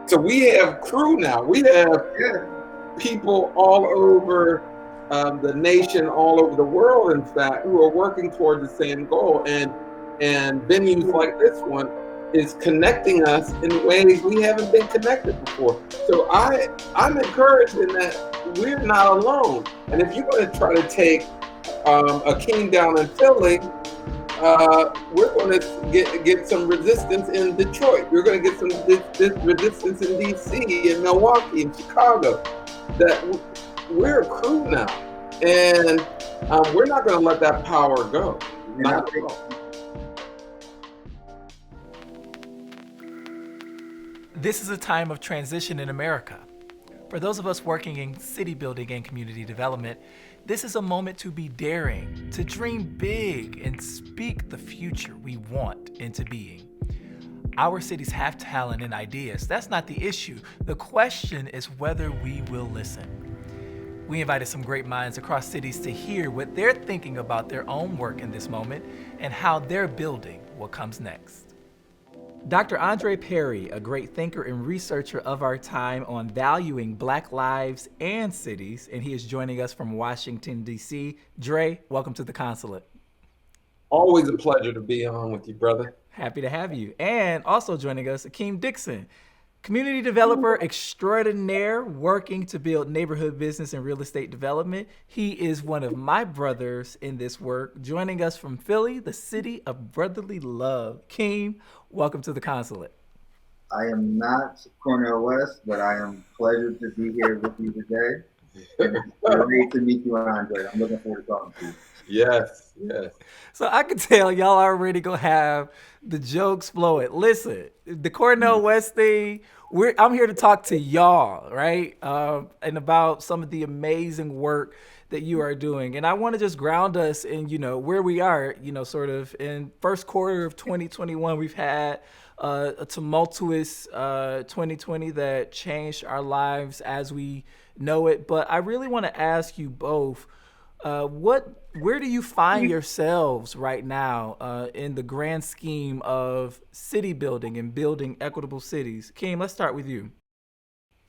So we have crew now. We have Yeah, people all over the nation, all over the world, in fact, who are working toward the same goal. And venues like this one is connecting us in ways we haven't been connected before. So I'm encouraged in that we're not alone. And if you're going to try to take Akeem down in Philly, we're going to get some resistance in Detroit. We're going to get some this resistance in D.C., in Milwaukee, in Chicago. That we're a crew now, and we're not going to let that power go. and I Not at think all. This is a time of transition in America. For those of us working in city building and community development, this is a moment to be daring, to dream big, and speak the future we want into being. Our cities have talent and ideas. That's not the issue. The question is whether we will listen. We invited some great minds across cities to hear what they're thinking about their own work in this moment and how they're building what comes next. Dr. Andre Perry, a great thinker and researcher of our time on valuing Black lives and cities, and he is joining us from Washington, D.C. Dre, welcome to the Consulate. Always a pleasure to be on with you, brother. Happy to have you. And also joining us, Akeem Dixon, community developer extraordinaire working to build neighborhood business and real estate development. He is one of my brothers in this work, joining us from Philly, the city of brotherly love. Akeem, welcome to the Consulate. I am not Cornel West, but I am pleasure to be here with you today. And it's great to meet you, Andre. I'm looking forward to talking to you. Yes, yes. So I can tell y'all already gonna have the jokes flowing. Listen, the Cornell West thing. I'm here to talk to y'all, right? And about some of the amazing work that you are doing. And I want to just ground us in, where we are, sort of in first quarter of 2021. We've had a tumultuous 2020 that changed our lives as we know it. But I really want to ask you both, where do you find yourselves right now in the grand scheme of city building and building equitable cities? Keem, let's start with you.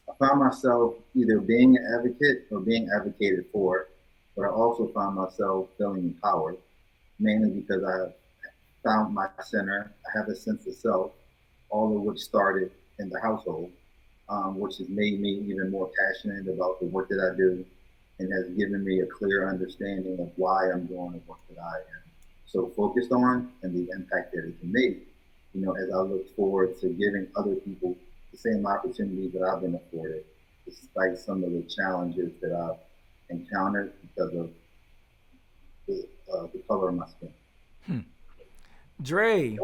I found myself either being an advocate or being advocated for, but I also found myself feeling empowered, mainly because I found my center. I have a sense of self, all of which started in the household, which has made me even more passionate about the work that I do and has given me a clear understanding of why I'm doing the work that I am so focused on and the impact that it can make. As I look forward to giving other people the same opportunities that I've been afforded, despite some of the challenges that I've encountered because of the color of my skin. Dre,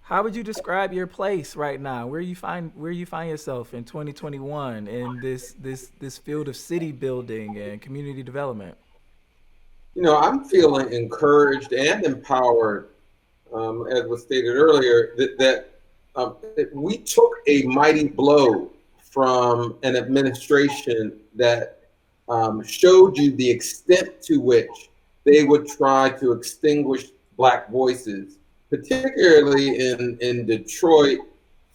how would you describe your place right now? Where you find yourself in 2021 in this field of city building and community development? I'm feeling encouraged and empowered, as was stated earlier, that we took a mighty blow from an administration that showed you the extent to which they would try to extinguish Black voices, particularly in Detroit,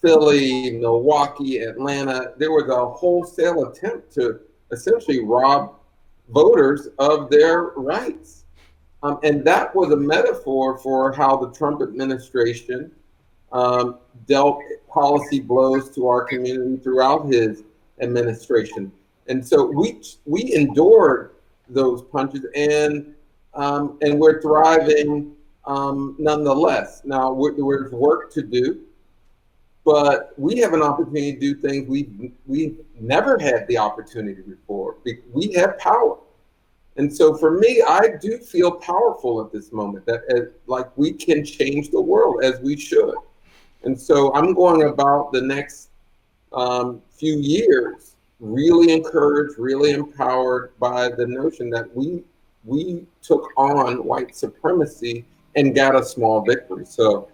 Philly, Milwaukee, Atlanta. There was a wholesale attempt to essentially rob voters of their rights. And that was a metaphor for how the Trump administration dealt policy blows to our community throughout his administration. And so we endured those punches, and we're thriving nonetheless. Now there's work to do, but we have an opportunity to do things we never had the opportunity before. We have power. And so for me, I do feel powerful at this moment that like we can change the world as we should. And so I'm going about the next few years really encouraged, really empowered by the notion that we took on white supremacy and got a small victory. So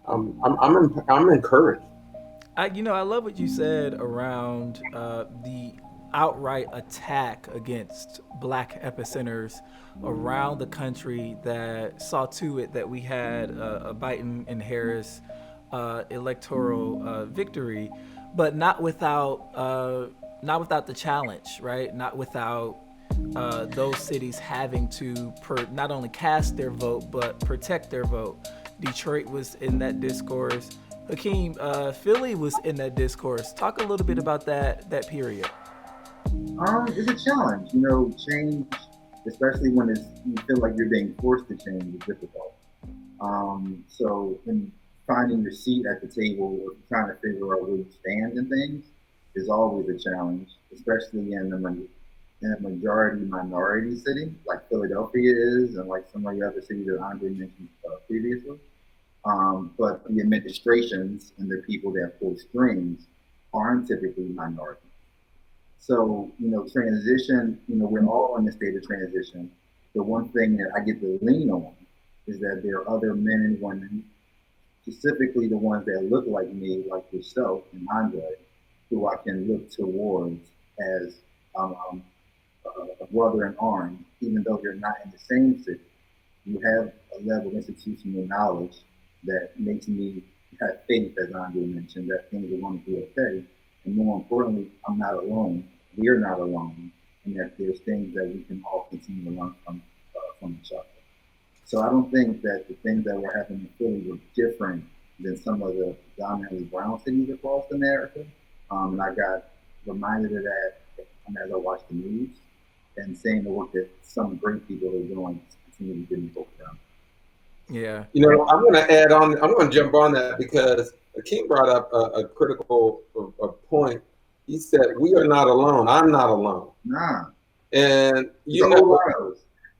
I'm encouraged. I love what you said around the outright attack against Black epicenters around the country that saw to it that we had a Biden and Harris electoral victory. but not without the challenge, right? Not without those cities having to not only cast their vote but protect their vote. Detroit was in that discourse. Akeem, Philly was in that discourse. Talk a little bit about that period. It's a challenge. Change, especially when you feel like you're being forced to change, is difficult. So in finding your seat at the table or trying to figure out where you stand in things is always a challenge, especially in a majority minority city like Philadelphia is, and like some of the other cities that Andre mentioned previously. But the administrations and the people that pull strings aren't typically minorities. So, transition, we're all in a state of transition. The one thing that I get to lean on is that there are other men and women, specifically the ones that look like me, like yourself and Andre, who I can look towards as a brother in arms, even though they're not in the same city. You have a level of institutional knowledge that makes me have faith, as Andre mentioned, that things are going to be okay. And more importantly, I'm not alone. We're not alone, and that there's things that we can all continue to learn from each other. So I don't think that the things that were happening in Philly were different than some of the dominantly brown cities across America. And I got reminded of that as I watched the news and seeing the work that some great people are doing to continue to get me hope down. Yeah. I'm going to add on. I'm going to jump on that because Akeem brought up a critical point. He said, "We are not alone. I'm not alone." Nah. And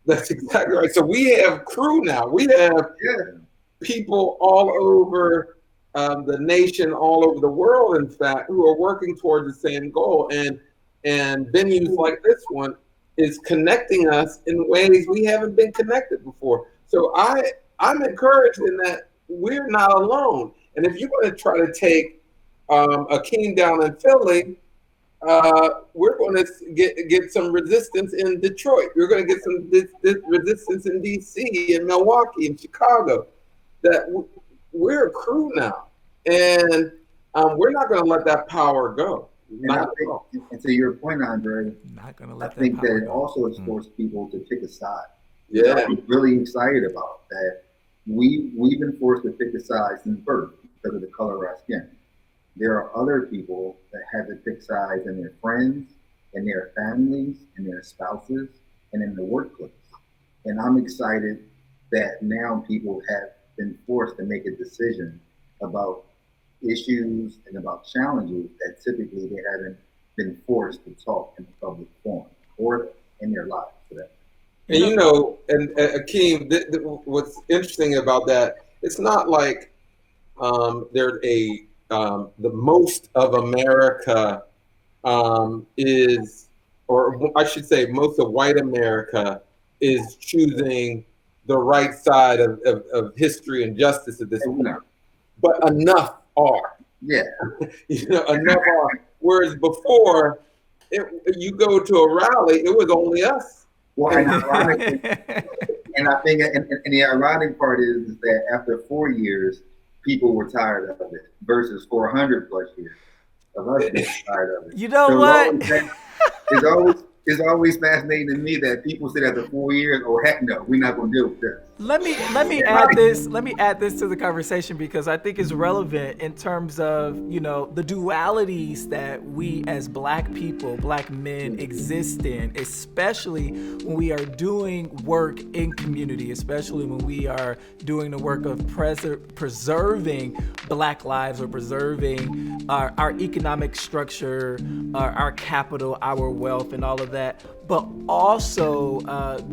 that's exactly right. So we have crew now. We have people all over the nation, all over the world, in fact, who are working towards the same goal. And venues like this one is connecting us in ways we haven't been connected before. So I'm encouraged in that we're not alone. And if you're going to try to take Akeem down in Philly, we're going to get some resistance in Detroit. We're going to get some resistance in D.C., in Milwaukee, in Chicago. That we're a crew now, and we're not going to let that power go. And to your point, Andre, not going to let I think that it also has forced people to pick a side. Yeah, I'm really excited about that. We've been forced to pick a side since birth because of the color of our skin. There are other people that have to pick sides in their friends, in their families, in their spouses, and in the workplace. And I'm excited that now people have been forced to make a decision about issues and about challenges that typically they haven't been forced to talk in the public forum or in their lives for that. And and Akeem, what's interesting about that, it's not like there's the most of America is, or I should say, most of white America is choosing the right side of history and justice at this point. But enough are. Yeah. Enough are. Whereas before, you go to a rally, it was only us. Well, and ironically, and I think, and the ironic part is that after 4 years, people were tired of it versus 400 plus years of us being tired of it. You know what? It's always fascinating to me that people say after 4 years, oh heck no, we're not going to deal with this. Let me add this. Let me add this to the conversation because I think it's relevant in terms of the dualities that we as Black people, Black men, exist in, especially when we are doing work in community, especially when we are doing the work of preserving Black lives or preserving our economic structure, our capital, our wealth, and all of that. But also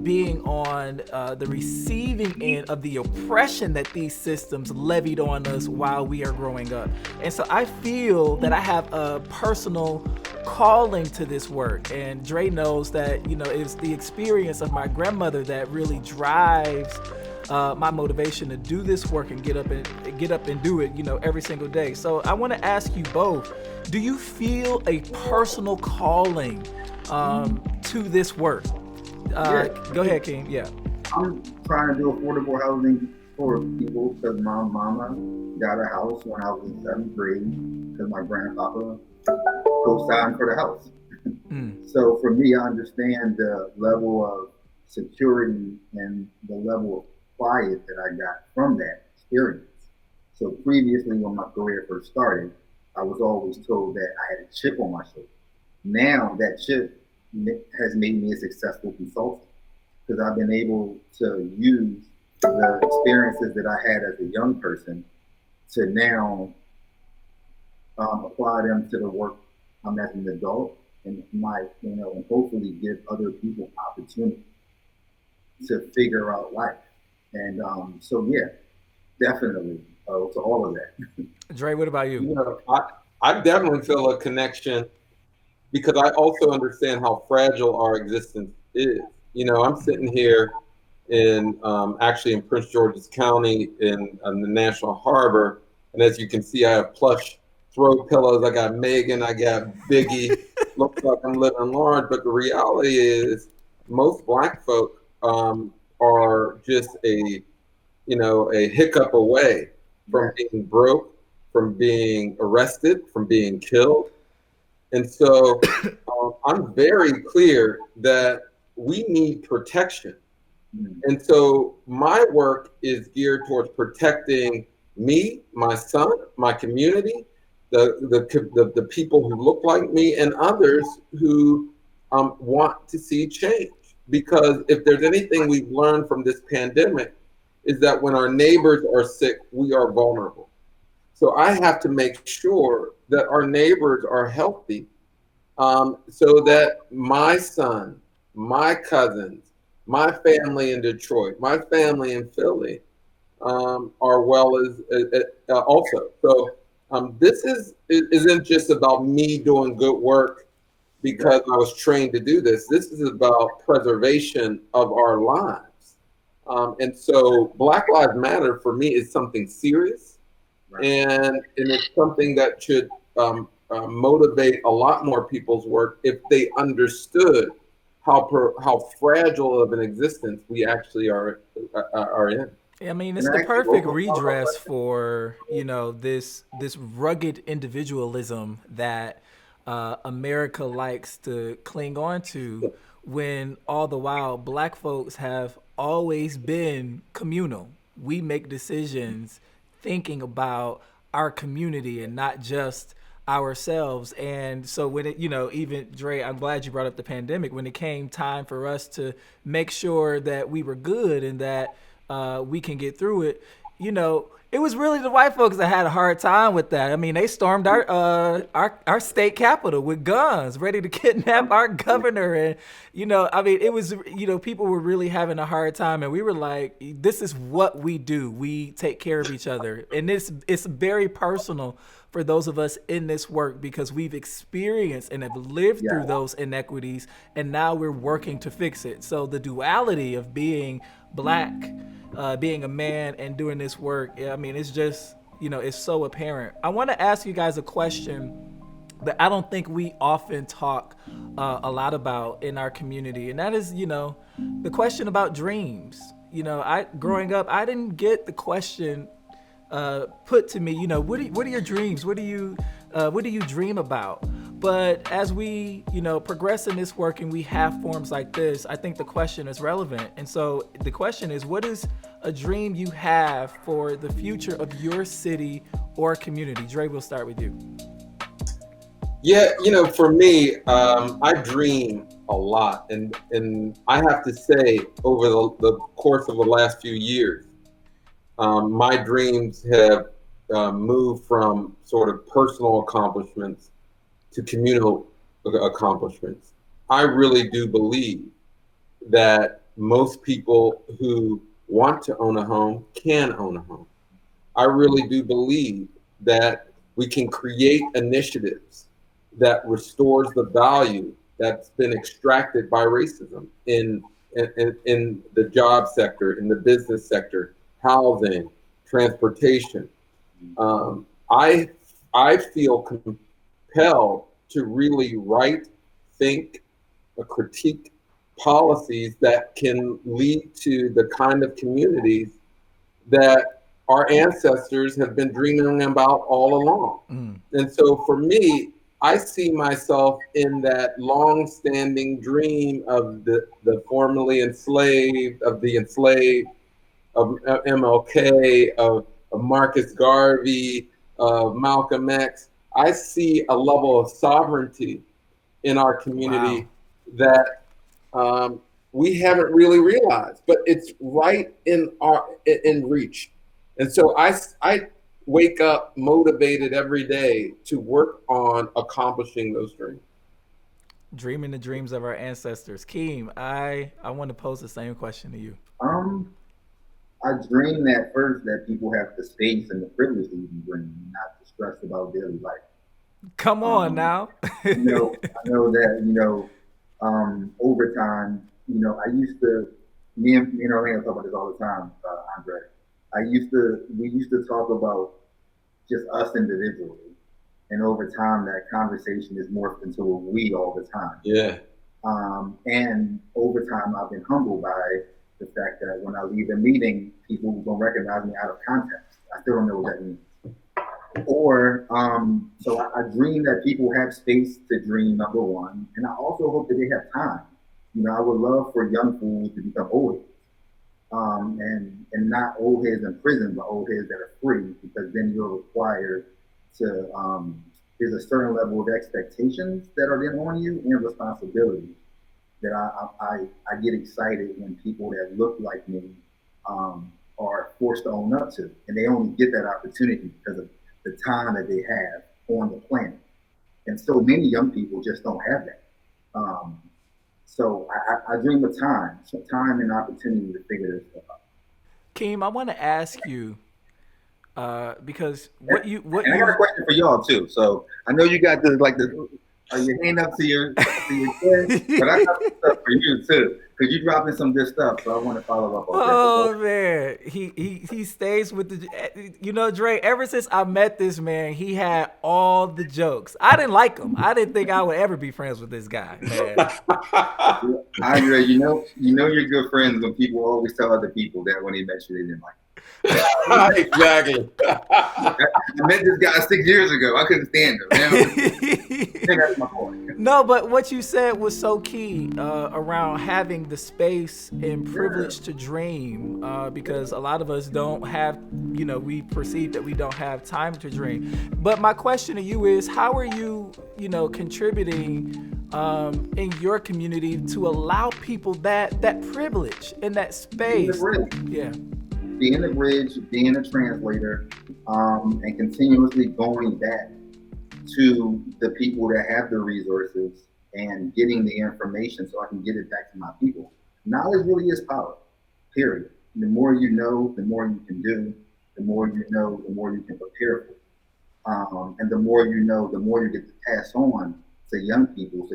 being on the receiving end of the oppression that these systems levied on us while we are growing up. And so I feel that I have a personal calling to this work. And Dre knows that, it's the experience of my grandmother that really drives my motivation to do this work and get up and do it, every single day. So I want to ask you both, do you feel a personal calling to this work? Go ahead, King. Yeah. I'm trying to do affordable housing for people because my mama got a house when I was in 7th grade. because my grandpapa co-signed for the house. Mm. So for me, I understand the level of security and the level of quiet that I got from that experience. So previously, when my career first started, I was always told that I had a chip on my shoulder. Now that chip has made me a successful consultant because I've been able to use the experiences that I had as a young person to now apply them to the work I'm as an adult and and hopefully give other people opportunity to figure out life. And so, yeah, definitely to all of that. Dre, what about you? You know, I definitely feel a connection because I also understand how fragile our existence is. You know, I'm sitting here in actually in Prince George's County in the National Harbor, and as you can see, I have plush throw pillows. I got Megan, I got Biggie. Looks like I'm living large, but the reality is, most Black folk are just a hiccup away from Right. being broke, from being arrested, from being killed. And so I'm very clear that we need protection. Mm. And so my work is geared towards protecting me, my son, my community, the people who look like me, and others who want to see change. Because if there's anything we've learned from this pandemic, is that when our neighbors are sick, we are vulnerable. So I have to make sure that our neighbors are healthy, so that my son, my cousins, my family in Detroit, my family in Philly, are well as also. So isn't just about me doing good work because I was trained to do this. This is about preservation of our lives. And so Black Lives Matter for me is something serious, Right. and it's something that should motivate a lot more people's work if they understood how fragile of an existence we actually are in. I mean, it's Can the I ask you perfect both a redress question? for this rugged individualism that America likes to cling on to, when all the while Black folks have always been communal. We make decisions thinking about our community and not just ourselves. And so when even Dre, I'm glad you brought up the pandemic. When it came time for us to make sure that we were good and that we can get through it, it was really the white folks that had a hard time with that. I mean, they stormed our state capitol with guns, ready to kidnap our governor, and I mean, it was people were really having a hard time, and we were like, this is what we do. We take care of each other, and it's very personal for those of us in this work because we've experienced and have lived Yeah. through those inequities, and now we're working to fix it. So the duality of being Black, being a man, and doing this work, I mean, it's just, it's so apparent. I want to ask you guys a question that I don't think we often talk a lot about in our community, and that is, the question about dreams. I growing up, I didn't get the question put to me. What are your dreams? What do you dream about? But as we, progress in this work and we have forums like this, I think the question is relevant. And so the question is, what is a dream you have for the future of your city or community? Dre, we'll start with you. Yeah, for me, I dream a lot, and I have to say, over the course of the last few years, my dreams have moved from sort of personal accomplishments to communal accomplishments. I really do believe that most people who want to own a home can own a home. I really do believe that we can create initiatives that restores the value that's been extracted by racism in the job sector, in the business sector, housing, transportation. I feel compelled to really write, think, critique policies that can lead to the kind of communities that our ancestors have been dreaming about all along. And so for me, I see myself in that long-standing dream of the formerly enslaved, of the enslaved, of MLK, of Marcus Garvey, of Malcolm X. I see a level of sovereignty in our community that we haven't really realized, but it's right in reach. And so I wake up motivated every day to work on accomplishing those dreams. Dreaming the dreams of our ancestors. Keem, I want to pose the same question to you. I dream that first that people have the space and the privilege to even dream, not the stress about daily life. Come on now. I know that, over time, I used to, me and Orlando talk about this all the time, Andre. We used to talk about just us individually. And over time, that conversation is morphed into a we all the time. Yeah. And over time, I've been humbled by the fact that when I leave a meeting, people will recognize me out of context. I still don't know what that means. Or, so I dream that people have space to dream, number one. And I also hope that they have time. I would love for young fools to become old heads. And not old heads in prison, but old heads that are free, because then you're required to, there's a certain level of expectations that are then on you and responsibility that I get excited when people that look like me are forced to own up to. And they only get that opportunity because of the time that they have on the planet. And so many young people just don't have that. So I dream of time and opportunity to figure this stuff out. Keem, I want to ask you, because I got a question for y'all too. So I know you got this your hand up to your chest, but I got some stuff for you too, because you dropping some good stuff. So I want to follow up on that. Oh man, he stays with the, Dre. Ever since I met this man, he had all the jokes. I didn't like him. I didn't think I would ever be friends with this guy, man. Andre, you're good friends when people always tell other people that when they met you, they didn't like you. Exactly. I met this guy 6 years ago. I couldn't stand him. That's my point. No, but what you said was so key around having the space and privilege to dream, because a lot of us don't have, we perceive that we don't have time to dream. But my question to you is, how are you, contributing in your community to allow people that privilege and that space? Yeah. Being a bridge, being a translator, and continuously going back to the people that have the resources and getting the information so I can get it back to my people. Knowledge really is power, period. The more you know, the more you can do. The more you know, the more you can prepare for. And the more you know, the more you get to pass on to young people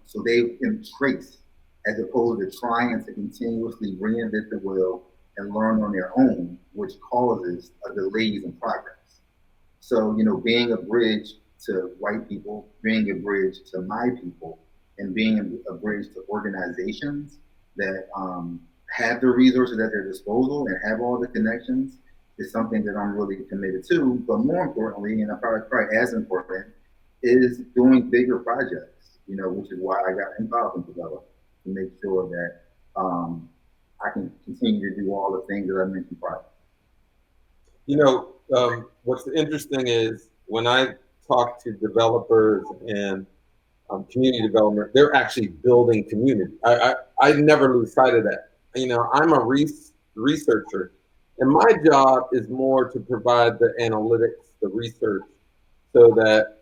so they can trace, as opposed to trying to continuously reinvent the wheel and learn on their own, which causes delays in progress. So, being a bridge to white people, being a bridge to my people, and being a bridge to organizations that have the resources at their disposal and have all the connections is something that I'm really committed to. But more importantly, and probably as important, is doing bigger projects, which is why I got involved in Develop, to make sure that I can continue to do all the things that I mentioned prior. What's interesting is when I talk to developers and community development, they're actually building community. I never lose sight of that. I'm a researcher, and my job is more to provide the analytics, the research, so that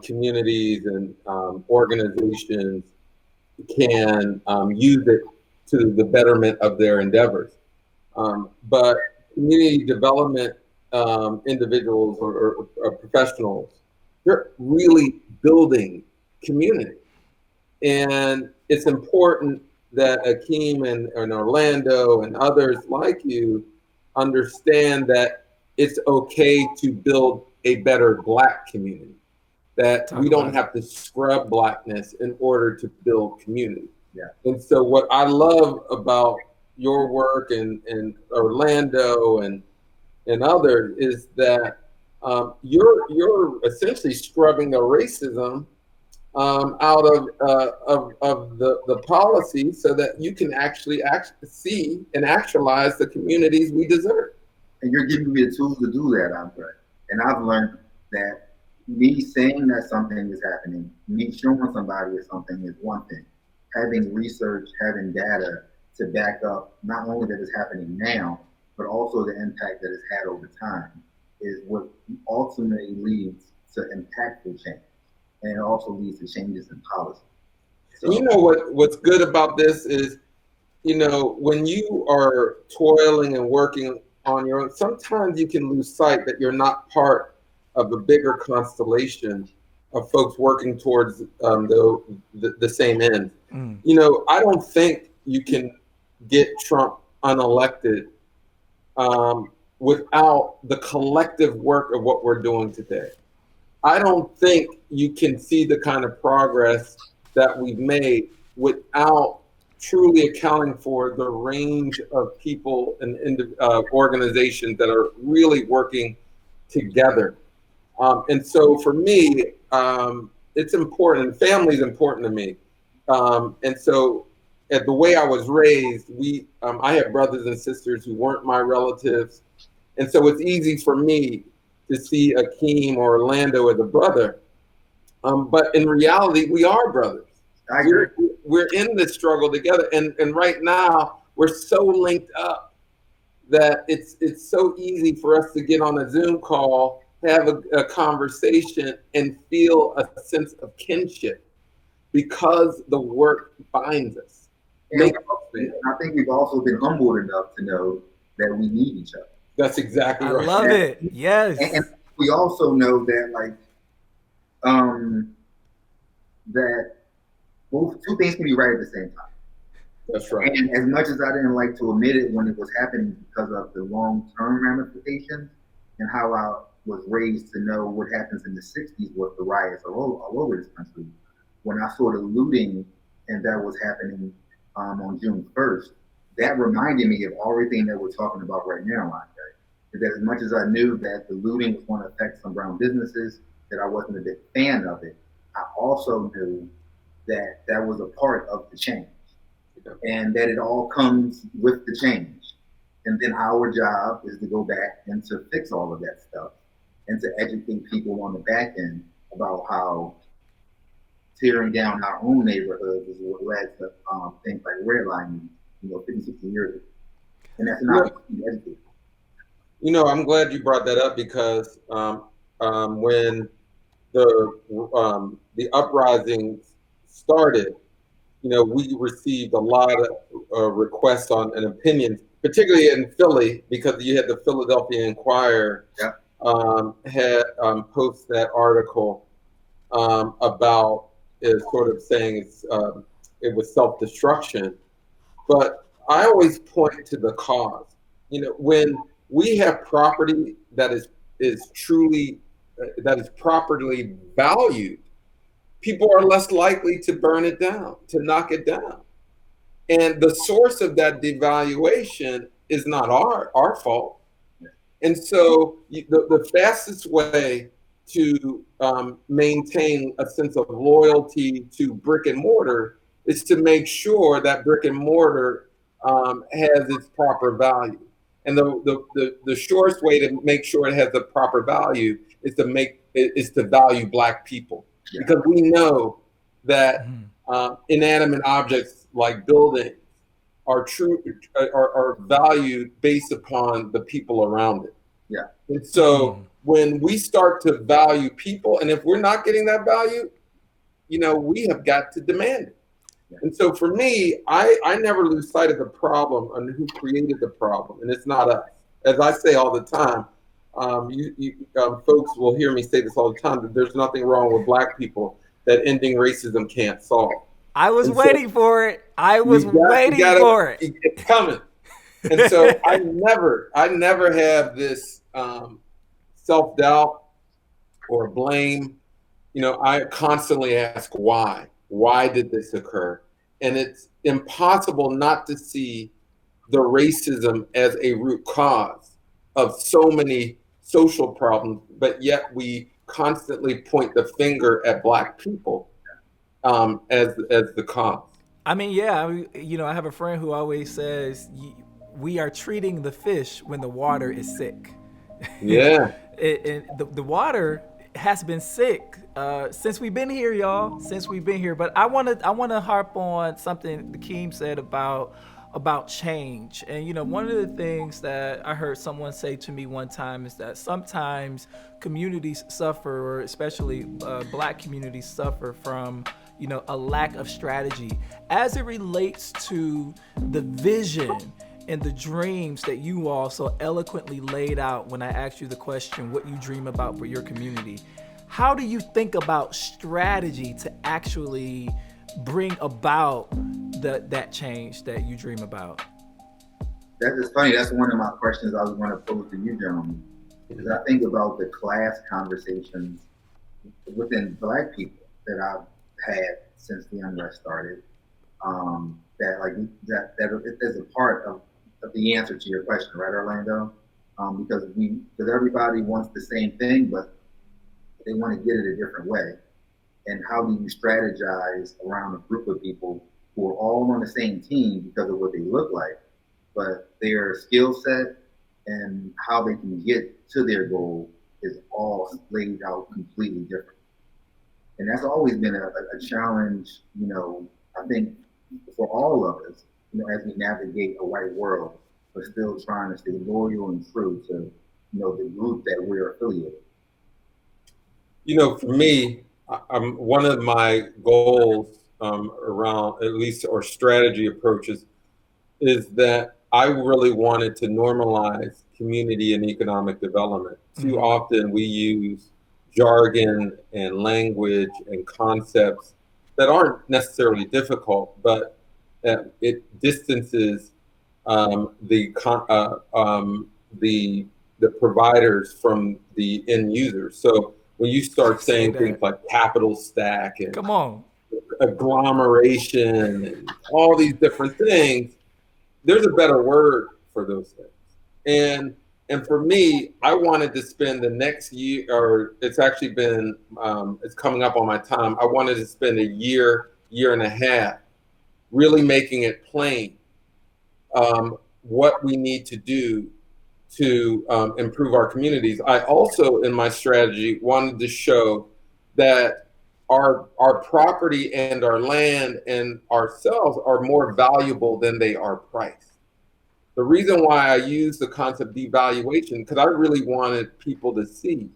communities and organizations can use it to the betterment of their endeavors. But community development individuals or professionals, they're really building community. And it's important that Akeem and Orlando and others like you understand that it's okay to build a better Black community, that we don't have to scrub Blackness in order to build community. Yeah. And so what I love about your work and Orlando and and others is that you're essentially scrubbing the racism out of the policy so that you can actually see and actualize the communities we deserve. And you're giving me the tools to do that, Andre. And I've learned that me saying that something is happening, me showing somebody that something is one thing. Having research, having data to back up not only that it's happening now, but also the impact that it's had over time is what ultimately leads to impactful change. And it also leads to changes in policy. So, and you know what's good about this is, you know, when you are toiling and working on your own, sometimes you can lose sight that you're not part of a bigger constellation of folks working towards the same end. Mm. You know, I don't think you can get Trump unelected without the collective work of what we're doing today. I don't think you can see the kind of progress that we've made without truly accounting for the range of people and organizations that are really working together. And so for me, it's important. Family is important to me. And so the way I was raised, I have brothers and sisters who weren't my relatives. And so it's easy for me to see Akeem or Orlando as a brother. But in reality, we are brothers. We're in this struggle together. And right now, we're so linked up that it's so easy for us to get on a Zoom call, have a conversation, and feel a sense of kinship because the work binds us. And I think we've also been humbled enough to know that we need each other. That's exactly right. I love it. Yes. And we also know that, like, that both two things can be right at the same time. That's right. And as much as I didn't like to admit it when it was happening because of the long-term ramifications and how I was raised to know what happens in the 60s with the riots all over this country, when I saw the looting and that was happening on June 1st, that reminded me of everything that we're talking about right now, Andre. That as much as I knew that the looting was going to affect some brown businesses, that I wasn't a big fan of it, I also knew that that was a part of the change and that it all comes with the change. And then our job is to go back and to fix all of that stuff and to educate people on the back end about how tearing down our own neighborhoods is what led to things like redlining, 50, 60 years ago. And that's not educated. You know, I'm glad you brought that up because when the uprisings started, we received a lot of requests on and opinions, particularly in Philly, because you had the Philadelphia Inquirer had post that article about it, sort of saying it was self-destruction. But I always point to the cause. When we have property that is truly that is properly valued, people are less likely to burn it down, to knock it down. And the source of that devaluation is not our fault. And so the fastest way to maintain a sense of loyalty to brick and mortar is to make sure that brick and mortar has its proper value. And the shortest way to make sure it has the proper value is to value Black people. Because we know that inanimate objects like buildings are valued based upon the people around it. Yeah. And so when we start to value people, and if we're not getting that value, we have got to demand it. Yeah. And so for me, I never lose sight of the problem and who created the problem, and it's not us. As I say all the time, folks will hear me say this all the time, that there's nothing wrong with Black people that ending racism can't solve. I was waiting for it. I was waiting for it. It's coming. And so I never have this self-doubt or blame. I constantly ask why. Why did this occur? And it's impossible not to see the racism as a root cause of so many social problems, but yet we constantly point the finger at Black people as the cause. I mean, yeah, I have a friend who always says we are treating the fish when the water is sick. Yeah. The water has been sick since we've been here, y'all. Since we've been here, but I wanna harp on something Akeem said about change. And one of the things that I heard someone say to me one time is that sometimes communities suffer, or especially Black communities suffer from a lack of strategy as it relates to the vision and the dreams that you all so eloquently laid out when I asked you the question, what you dream about for your community. How do you think about strategy to actually bring about that change that you dream about? That is funny. That's one of my questions I was going to pose to you, gentlemen. Because I think about the class conversations within Black people that I've had since the unrest started. That is a part of the answer to your question, right, Orlando? Because everybody wants the same thing, but they want to get it a different way. And how do you strategize around a group of people who are all on the same team because of what they look like, but their skill set and how they can get to their goal is all laid out completely different. And that's always been a challenge, I think for all of us, as we navigate a white world, but still trying to stay loyal and true to, the group that we're affiliated. For me, one of my goals around, at least, or strategy approaches, is that I really wanted to normalize community and economic development. Too often we use jargon and language and concepts that aren't necessarily difficult, but it distances the providers from the end users. So when you start saying things like capital stack and Come on. agglomeration and all these different things, there's a better word for those things. And for me, I wanted to spend the next year, or it's actually been, it's coming up on my time. I wanted to spend a year and a half really making it plain what we need to do to improve our communities. I also, in my strategy, wanted to show that our property and our land and ourselves are more valuable than they are priced. The reason why I use the concept devaluation, because I really wanted people to see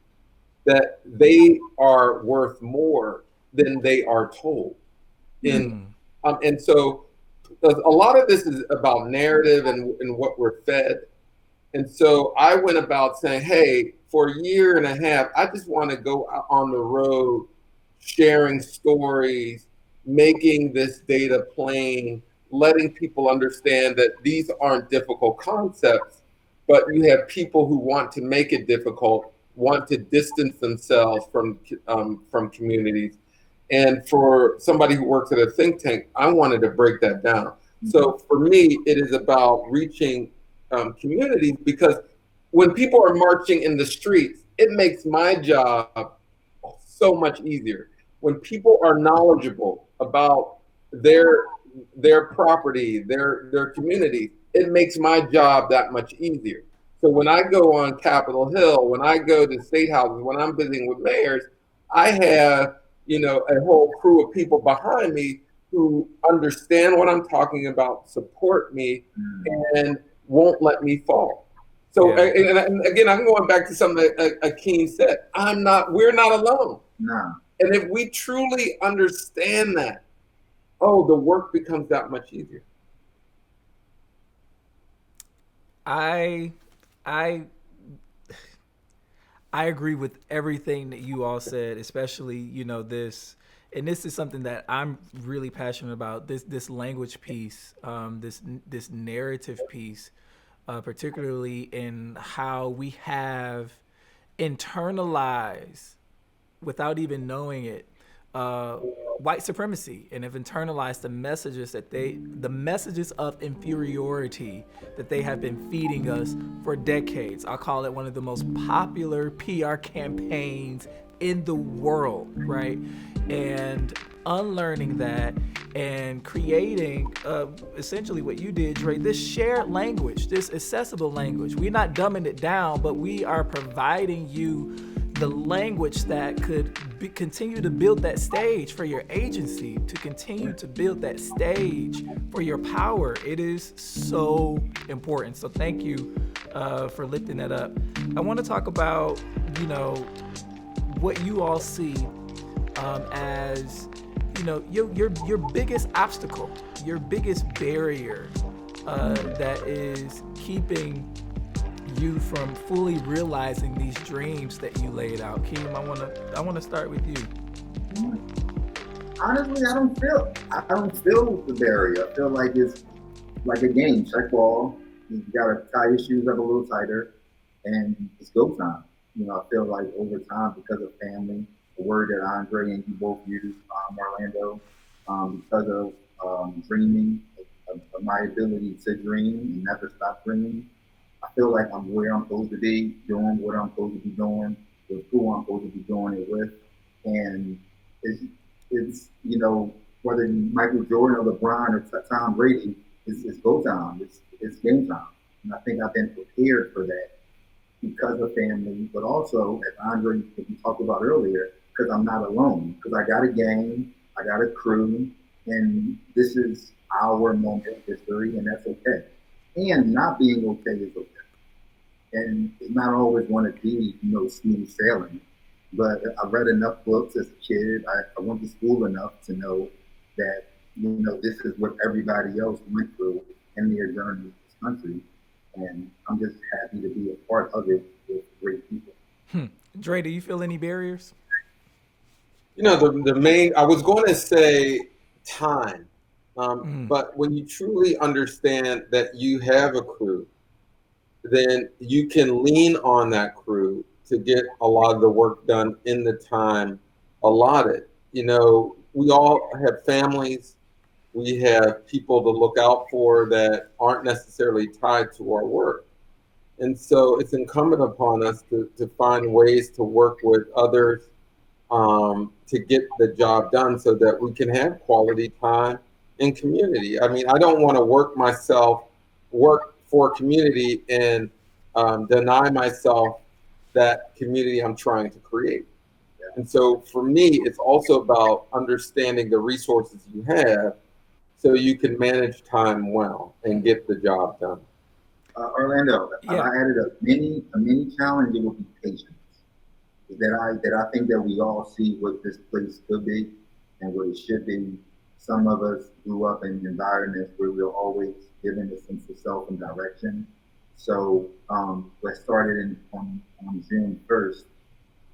that they are worth more than they are told. And so a lot of this is about narrative and what we're fed. And so I went about saying, hey, for a year and a half, I just want to go out on the road, sharing stories, making this data plain, letting people understand that these aren't difficult concepts, but you have people who want to make it difficult, want to distance themselves from communities. And for somebody who works at a think tank, I wanted to break that down. So for me, it is about reaching communities, because when people are marching in the streets, it makes my job so much easier. When people are knowledgeable about their property, their community, it makes my job that much easier. So when I go on Capitol Hill, when I go to state houses, when I'm visiting with mayors, I have a whole crew of people behind me who understand what I'm talking about, support me, and won't let me fall. So, and again, I'm going back to something that Akeem said. We're not alone. No. And if we truly understand that, the work becomes that much easier. I agree with everything that you all said, especially this, and this is something that I'm really passionate about. This language piece, this narrative piece, particularly in how we have internalized, without even knowing it, uh, white supremacy and have internalized the messages of inferiority that they have been feeding us for decades. I'll call it one of the most popular PR campaigns in the world, right? And unlearning that and creating essentially what you did, Dre, this shared language, this accessible language. We're not dumbing it down, but we are providing you the language that could continue to build that stage for your agency, to continue to build that stage for your power. It is so important. So thank you for lifting that up. I want to talk about, you know, what you all see as, you know, your biggest obstacle, your biggest barrier that is keeping you from fully realizing these dreams that you laid out. Keem, I wanna start with you. Honestly, I don't feel the barrier. I feel like it's like a game, check ball. You gotta tie your shoes up a little tighter, and it's go time. I feel like over time, because of family, the word that Andre and you both use, Orlando, because of dreaming, of my ability to dream and never stop dreaming. I feel like I'm where I'm supposed to be, doing what I'm supposed to be doing, with who I'm supposed to be doing it with, and it's it's whether Michael Jordan or LeBron or Tom Brady, it's go time, it's game time, and I think I've been prepared for that because of family, but also as Andre we talked about earlier, because I'm not alone, because I got a gang, I got a crew, and this is our moment of history, and that's okay. And not being okay is okay. And it's not always going to be, smooth sailing. But I read enough books as a kid. I went to school enough to know that, this is what everybody else went through in their journey in this country. And I'm just happy to be a part of it with great people. Dre, do you feel any barriers? The main, I was going to say time. Mm. But when you truly understand that you have a crew, then you can lean on that crew to get a lot of the work done in the time allotted. We all have families, we have people to look out for that aren't necessarily tied to our work. And so it's incumbent upon us to find ways to work with others to get the job done so that we can have quality time in community. I mean, I don't want to work for community and deny myself that community I'm trying to create. And so for me, it's also about understanding the resources you have so you can manage time well and get the job done. Orlando, Yeah. I added a mini challenge. It will be patience. That I think that we all see what this place could be and what it should be. Some of us grew up in environments where we were always given a sense of self and direction. So what started on June 1st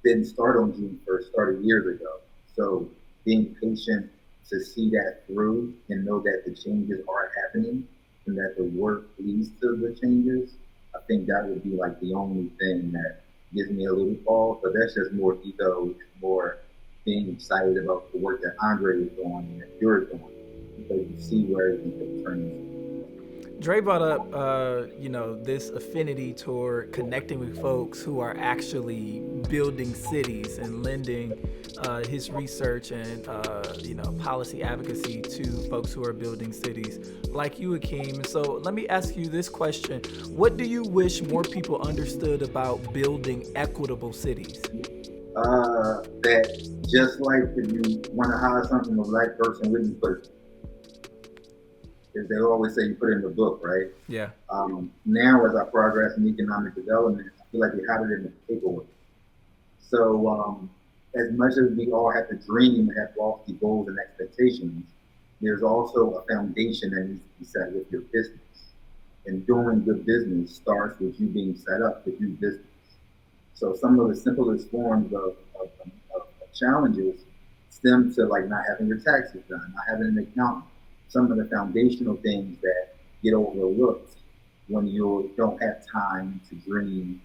didn't start on June 1st, started years ago. So being patient to see that through and know that the changes are happening and that the work leads to the changes, I think that would be like the only thing that gives me a little pause. But that's just more ego and more being excited about the work that Andre is doing and you're doing because you see where it can turn. Dre brought up, this affinity toward connecting with folks who are actually building cities and lending his research and, policy advocacy to folks who are building cities like you, Akeem. And so let me ask you this question. What do you wish more people understood about building equitable cities? That just like if you want to hire something from a black person, wouldn't you put they always say you put it in the book, right? Yeah. Now, as I progress in economic development, I feel like we have it in the paperwork. So, as much as we all have to dream and have lofty goals and expectations, there's also a foundation that needs to be set with your business. And doing good business starts with you being set up to do business. So, some of the simplest forms of challenges stem to like not having your taxes done, not having an accountant, some of the foundational things that get overlooked when you don't have time to dream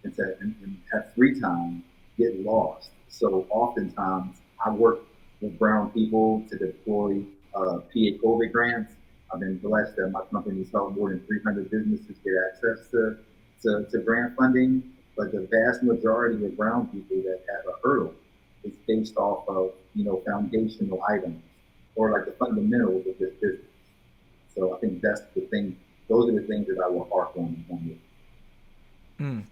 and have free time get lost. So oftentimes I work with brown people to deploy PA COVID grants. I've been blessed that my company's helped more than 300 businesses get access to grant funding. But the vast majority of brown people that have a hurdle is based off of, foundational items or like the fundamentals of this business. So I think that's the thing. Those are the things that I will harp on you.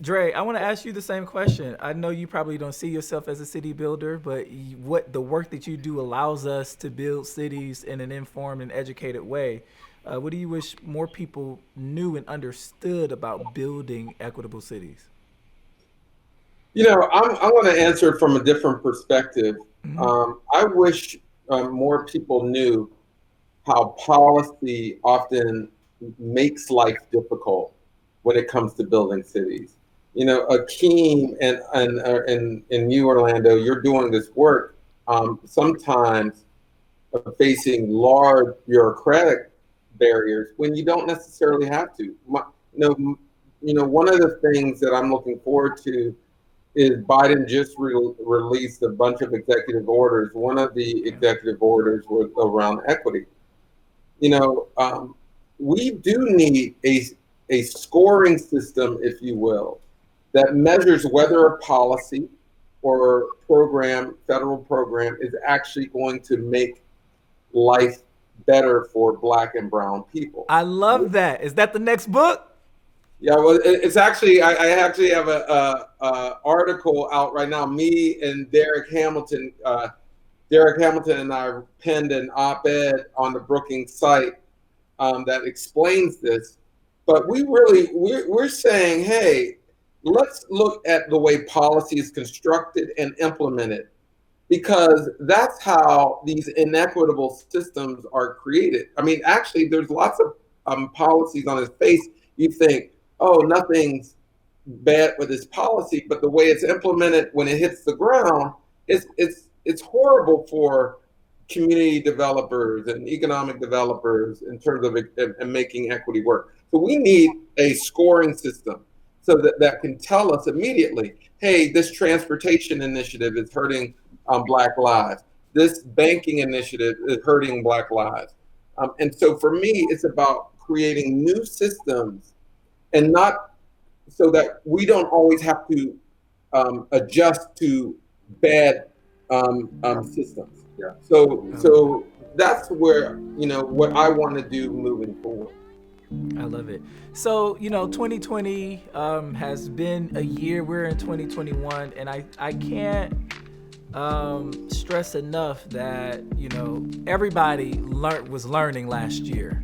Dre, I want to ask you the same question. I know you probably don't see yourself as a city builder, but what the work that you do allows us to build cities in an informed and educated way. What do you wish more people knew and understood about building equitable cities? I want to answer from a different perspective. I wish more people knew how policy often makes life difficult when it comes to building cities. Akeem and you, Orlando, you're doing this work sometimes facing large bureaucratic barriers when you don't necessarily have to. One of the things that I'm looking forward to is Biden just released a bunch of executive orders. One of the executive orders was around equity. We do need a scoring system, if you will, that measures whether a policy or federal program, is actually going to make life better for Black and brown people. I love that. Is that the next book? Yeah, well, it's actually I actually have a article out right now. Me and Derek Hamilton and I penned an op-ed on the Brookings site that explains this. But we're saying, hey, let's look at the way policy is constructed and implemented, because that's how these inequitable systems are created. I mean, actually, there's lots of policies on its face. You think, oh, nothing's bad with this policy, but the way it's implemented when it hits the ground, it's horrible for community developers and economic developers in terms of making equity work. So we need a scoring system so that can tell us immediately, hey, this transportation initiative is hurting Black lives. This banking initiative is hurting Black lives. And so for me, it's about creating new systems, and not so that we don't always have to adjust to bad systems. Yeah. So that's where, what I want to do moving forward. I love it. So, 2020 has been a year. We're in 2021, and I can't stress enough that, everybody was learning last year.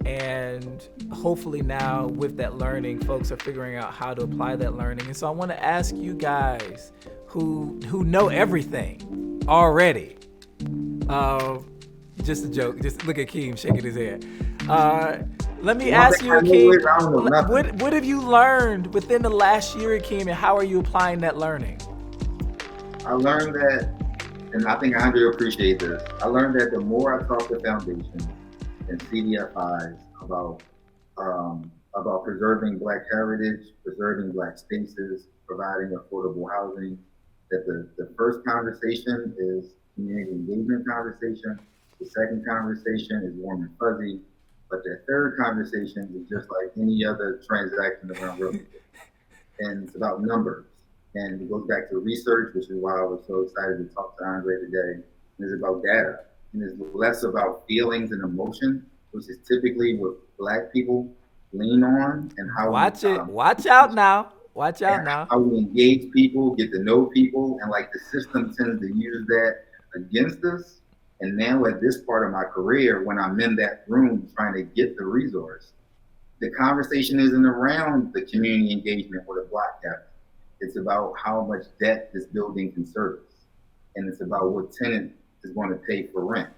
And hopefully now with that learning, folks are figuring out how to apply that learning. And so I want to ask you guys who know everything already. Just a joke. Just look at Akeem shaking his head. Let me ask you, Akeem, what have you learned within the last year, Akeem, and how are you applying that learning? I learned that, and I think Andre will appreciate this, I learned that the more I talk to foundations and CDFIs about preserving Black heritage, preserving Black spaces, providing affordable housing, that the first conversation is community engagement conversation, the second conversation is warm and fuzzy, but the third conversation is just like any other transaction around real estate. And it's about numbers. And it goes back to research, which is why I was so excited to talk to Andre today. And it's about data. And it's less about feelings and emotion, which is typically what Black people lean on, and how watch out now. How we engage people, get to know people, and like the system tends to use that against us. And now at this part of my career, when I'm in that room trying to get the resource, the conversation isn't around the community engagement or the block captain. It's about how much debt this building can service. And it's about what tenant is going to pay for rent.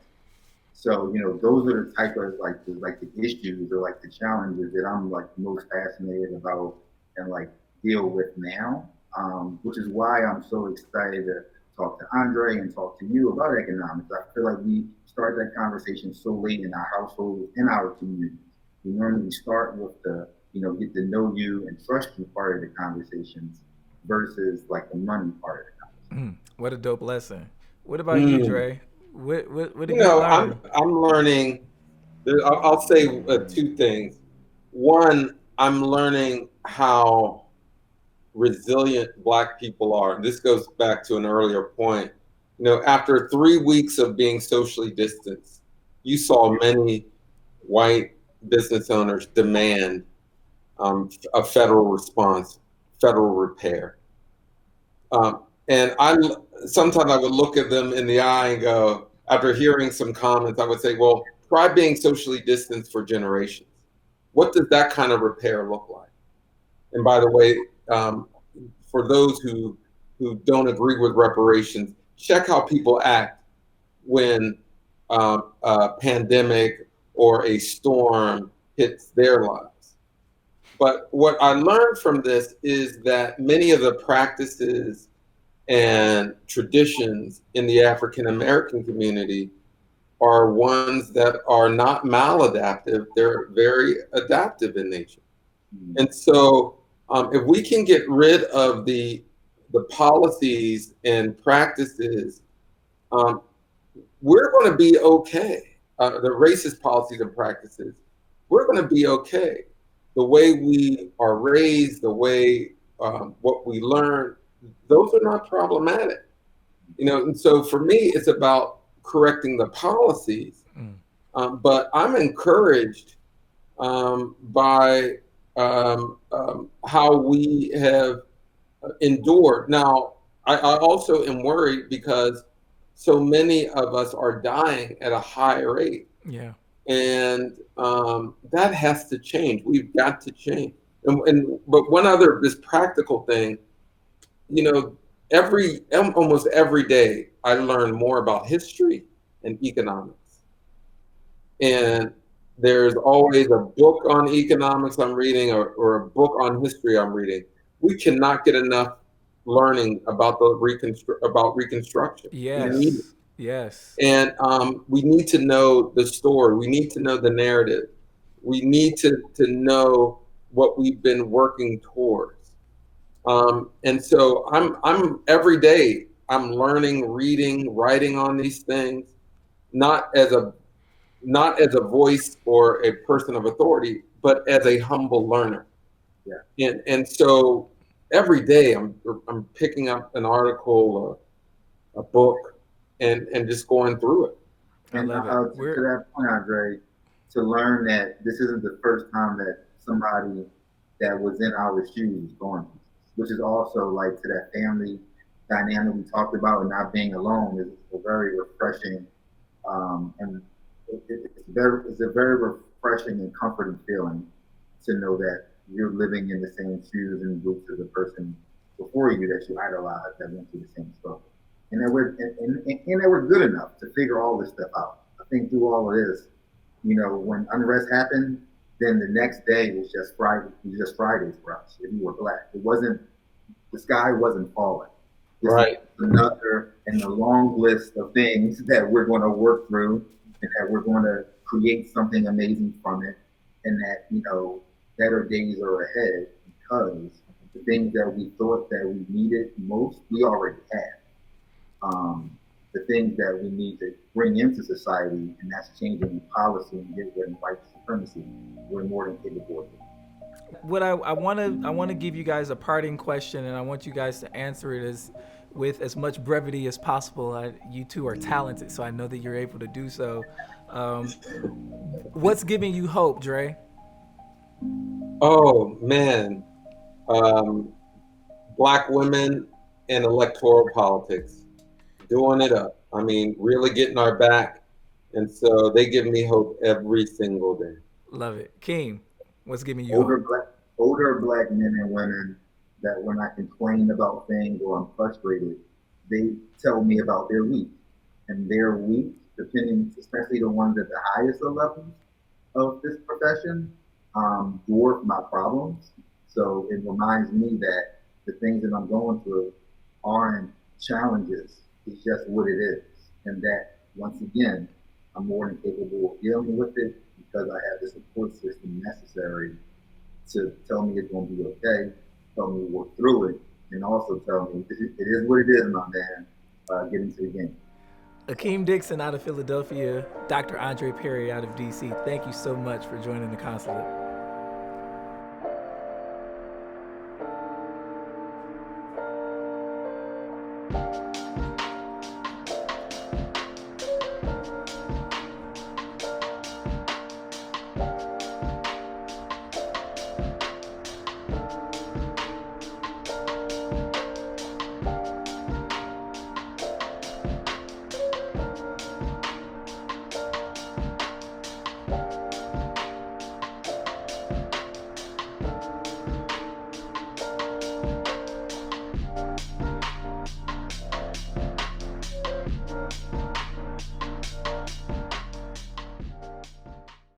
So, those are the type of like the issues or like the challenges that I'm like most fascinated about and like deal with now, which is why I'm so excited to talk to Andre and talk to you about economics. I feel like we start that conversation so late in our household, in our communities. We normally start with the, get to know you and trust you part of the conversations versus like the money part of the conversation. What a dope lesson. What about you, Mm. Dre? What You have you know, learned? I'm learning. I'll say two things. One, I'm learning how resilient Black people are. This goes back to an earlier point. You know, after 3 weeks of being socially distanced, you saw many white business owners demand a federal response, federal repair. And sometimes I would look at them in the eye and go, after hearing some comments, I would say, well, try being socially distanced for generations. What does that kind of repair look like? And by the way, for those who don't agree with reparations, check how people act when a pandemic or a storm hits their lives. But what I learned from this is that many of the practices and traditions in the African American community are ones that are not maladaptive, they're very adaptive in nature. And so, if we can get rid of the policies and practices, um, we're going to be okay. The racist policies and practices, we're going to be okay. The way we are raised, the way what we learn, those are not problematic. You know, and so for me, it's about correcting the policies. Mm. But I'm encouraged by how we have endured. Now, I also am worried because so many of us are dying at a high rate, Yeah. and that has to change. We've got to change. And but one other this practical thing, you know, almost every day I learn more about history and economics. And there's always a book on economics I'm reading or a book on history I'm reading. We cannot get enough learning about about Reconstruction. We need it. Yes. Yes. And we need to know the story. We need to know the narrative. We need to know what we've been working towards. And so I'm every day I'm learning, reading, writing on these things, not as a not as a voice or a person of authority, but as a humble learner. Yeah. And so every day I'm picking up an article, a book, and just going through it. I And love it. to that point, Andre, to learn that this isn't the first time that somebody that was in our shoes going through this, which is also like to that family dynamic we talked about and not being alone is a very refreshing and it's a very refreshing and comforting feeling to know that you're living in the same shoes and boots as the person before you that you idolize that went through the same struggle. And that we're good enough to figure all this stuff out. I think through all of this, you know, when unrest happened, then the next day was just Friday. It was just Fridays for us if you were black. It wasn't the sky wasn't falling. This is Right. another in the long list of things that we're going to work through and that we're going to create something amazing from it, and that, you know, better days are ahead because the things that we thought that we needed most, we already had. The things that we need to bring into society, and that's changing policy and get rid of white supremacy, we're more than capable of doing. What I want to give you guys a parting question, and I want you guys to answer it as with as much brevity as possible. You two are talented, so I know that you're able to do so. Um, what's giving you hope, Dre? Oh man, um, Black women and electoral politics, doing it up. I mean, really getting our back, and so they give me hope every single day. Love it, King. What's giving you older hope? black older black men and women that when I complain about things or I'm frustrated, they tell me about their week. And their week, depending, especially the ones at the highest of levels of this profession, dwarf my problems. So it reminds me that the things that I'm going through aren't challenges. It's just what it is. And that, once again, I'm more than capable of dealing with it because I have the support system necessary to tell me it's going to be okay, tell me to work through it, and also tell me it is what it is, my man. Get into the game. Akeem Dixon out of Philadelphia, Dr. Andre Perry out of DC. Thank you so much for joining the Consulate.